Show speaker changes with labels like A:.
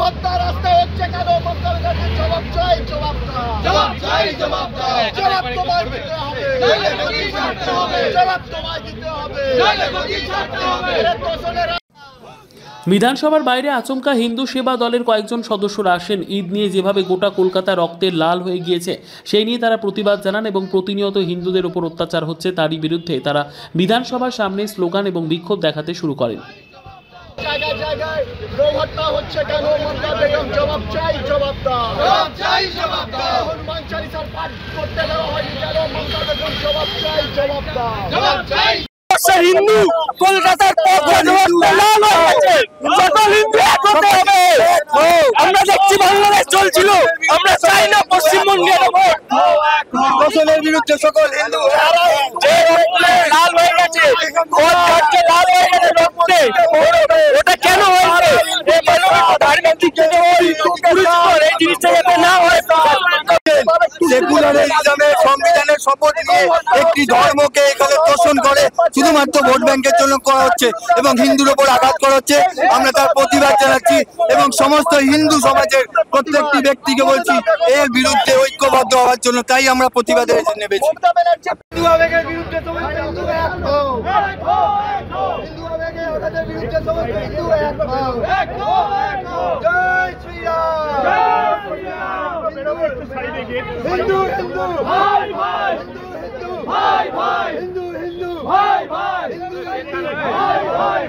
A: হত্যা রাস্তায় হচ্ছে কেন? মমতা ব্যানার্জির জবাব চাই, জবাব দাও, জবাব চাই, জবাব দাও, জবাব তোমায় দিতে হবে, জবাব তোমায় দিতে হবে।
B: বিধানসভার বাইরে আচমকা হিন্দু সেবা দলের কয়েকজন সদস্যরা আসেন। ঈদ নিয়ে যেভাবে গোটা কলকাতা রক্তের লাল হয়ে গিয়েছে সেই নিয়ে তারা প্রতিবাদ জানান এবং প্রতিনিয়ত হিন্দুদের উপর অত্যাচার হচ্ছে তারই বিরুদ্ধে তারা বিধানসভার সামনে স্লোগান এবং বিক্ষোভ দেখাতে শুরু করেন।
A: জায়গায় জায়গায় গৌহত্যা হচ্ছে কেন? মমতা বেগম জবাব চাই, জবাব দাও, জবাব চাই, জবাব দাও। হনুমান চালিসার পাঠ করতে দেওয়া হয়নি কেন? মমতা বেগম জবাব চাই, জবাব দাও, জবাব চাই।
C: হিন্দু কলকাতার আমরা দেখছি বাংলাদেশ চলছিল, আমরা চাই না পশ্চিমবঙ্গের দোষণের বিরুদ্ধে সকল হিন্দু লাল হয়ে গেছে, লাল হয়ে গেছে রক্তে। ওটা কেন হয়েছে? এই জিনিসটা যাতে না হয়। সেকুলারিজমের সংবিধানের শপথ নিয়ে একটি ধর্মকে এখানে তোষণ করে শুধুমাত্র ভোট ব্যাংকের জন্য করা হচ্ছে এবং হিন্দুর ওপর আঘাত করা হচ্ছে। আমরা তার প্রতিবাদ জানাচ্ছি এবং সমস্ত হিন্দু সমাজের প্রত্যেকটি ব্যক্তিকে বলছি এর বিরুদ্ধে ঐক্যবদ্ধ হওয়ার জন্য। তাই আমরা প্রতিবাদে নেমেছি।
A: হিন্দু আবেগের বিরুদ্ধে সমস্ত হিন্দু এক হও, হিন্দু আবেগে ওদের বিরুদ্ধে সমস্ত হিন্দু এক হও, জয় শ্রীরাম, হিন্দু হিন্দু ভাই ভাই, হিন্দু হিন্দু ভাই ভাই, হিন্দু হিন্দু ভাই ভাই, হিন্দু হিন্দু ভাই ভাই।